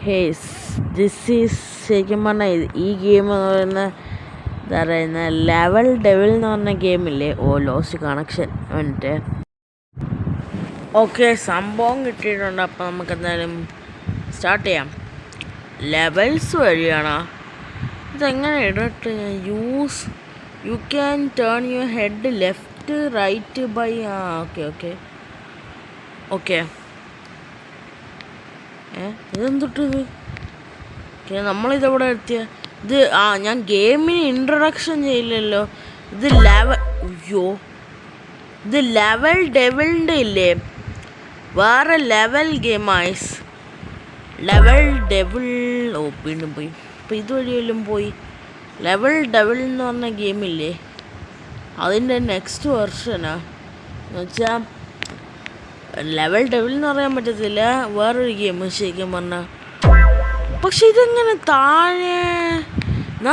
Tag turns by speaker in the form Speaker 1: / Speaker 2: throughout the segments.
Speaker 1: Hayes this is ശരിക്കും പറഞ്ഞാൽ ഈ ഗെയിം എന്ന് പറയുന്ന എന്താ പറയുന്ന ലെവൽ ഡെവിൽ എന്ന് പറഞ്ഞ ഗെയിമില്ലേ. ലോസ്റ്റ് കണക്ഷൻ എന്നിട്ട് ഓക്കെ സംഭവം കിട്ടിയിട്ടുണ്ട്. അപ്പോൾ നമുക്ക് എന്തായാലും സ്റ്റാർട്ട് ചെയ്യാം. ലെവൽസ് വഴിയാണോ ഇതെങ്ങനെ ഇടട്ടെ? You can turn your head left right by okay ഇതെന്തൊട്ടിത്? ഓക്കെ നമ്മളിതെവിടെ എത്തിയ ഇത്? ഞാൻ ഗെയിമിന് ഇൻട്രൊഡക്ഷൻ ചെയ്യില്ലല്ലോ. ഇത് ഇത് ലെവൽ ഡെവിളിൻ്റെ ഇല്ലേ, വേറെ ലെവൽ ഗെയിം ആയിസ്. ലെവൽ ഡെവിൾ വീണ്ടും പോയി. അപ്പോൾ ഇതുവഴി വല്ലതും പോയി. ലെവൽ ഡെവിൾ എന്ന് പറഞ്ഞ ഗെയിമില്ലേ, അതിൻ്റെ നെക്സ്റ്റ് വെർഷനാ എന്ന് വെച്ചാൽ ലെവൽ ഡെവിൾ എന്ന് പറയാൻ പറ്റത്തില്ല, വേറൊരു ഗെയിം ശരിക്കും പറഞ്ഞാൽ. പക്ഷെ ഇതെങ്ങനെ താഴെ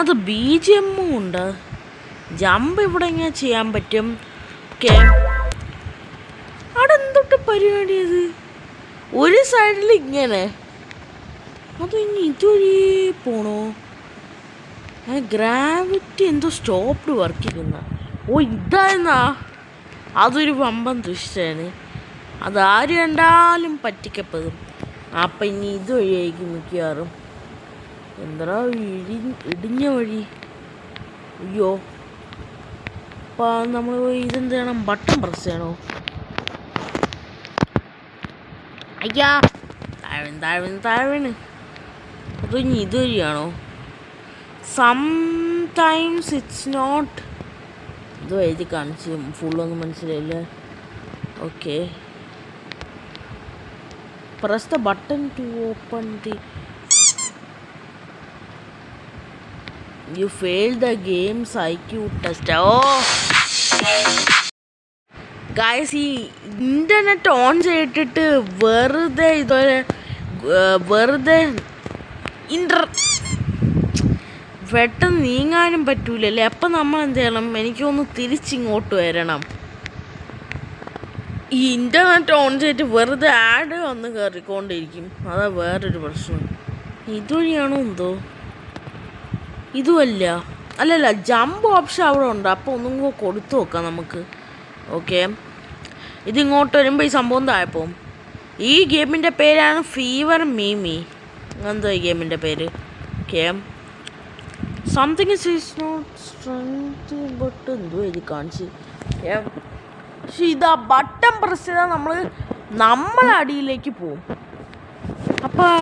Speaker 1: അത് BGM ഉണ്ട്. ജമ്പ് ഇവിടെ ഇങ്ങനെ ചെയ്യാൻ പറ്റും. ഓക്കെ അവിടെ എന്തൊട്ട് പരിപാടി? അത് ഒരു സൈഡിൽ ഇങ്ങനെ, അത് ഇനി ഇതുവഴി പോണോ? ഗ്രാവിറ്റി എന്തോ സ്റ്റോപ്ഡ് വർക്ക് ചെയ്യുന്ന. ഇതായിരുന്നാ? അതൊരു വമ്പൻ ദൃശ്യമാണ്. അതാര് കണ്ടാലും പറ്റിക്കപ്പെടും. അപ്പം ഇനി ഇതുവഴിയായിരിക്കും മിക്കവാറും. എന്താ ഇടിഞ്ഞ വഴി? അയ്യോ, അപ്പം നമ്മൾ ഇതെന്ത് ചെയ്യണം? ബട്ടൺ പ്രസ് ചെയ്യണോ? അയ്യാ താഴ്വണ്. അത് ഇനി ഇതുവഴിയാണോ? Sometimes it's not. ഇത് എഴുതി കാണിച്ച് ഫുള്ളൊന്നും മനസ്സിലായില്ല. Okay press the button to open the. You failed the game's IQ test. Guys, ഈ ഇൻ്റർനെറ്റ് ഓൺ ചെയ്തിട്ട് വെറുതെ പെട്ടെന്ന് നീങ്ങാനും പറ്റൂലല്ലേ. അപ്പം നമ്മൾ എന്ത് ചെയ്യണം? എനിക്കൊന്ന് തിരിച്ചിങ്ങോട്ട് വരണം. ഈ ഇൻ്റർനെറ്റ് ഓൺ ചെയ്തിട്ട് വെറുതെ ആഡ് വന്ന് കയറിക്കൊണ്ടിരിക്കും. അതാ വേറൊരു പ്രശ്നം. ഇതുവഴിയാണോ എന്തോ? ഇതുമല്ല, അല്ലല്ല, ജമ്പ് ഓപ്ഷൻ അവിടെ ഉണ്ട്. അപ്പോൾ ഒന്നും കൂടെ കൊടുത്തു നോക്കാം നമുക്ക്. ഓക്കെ ഇതിങ്ങോട്ട് വരുമ്പോൾ ഈ സംഭവം താഴെപ്പോൾ. ഈ ഗെയിമിൻ്റെ പേരാണ് ഫീവർ മീമി. എന്തോ ഈ ഗെയിമിൻ്റെ പേര്? Okay something is not strength but എന്തോ എഴുതി കാണിച്ച്. പക്ഷെ ഇതാ ബട്ടൺ പ്രസ് ചെയ്താൽ നമ്മൾ അടിയിലേക്ക് പോവും. അപ്പോൾ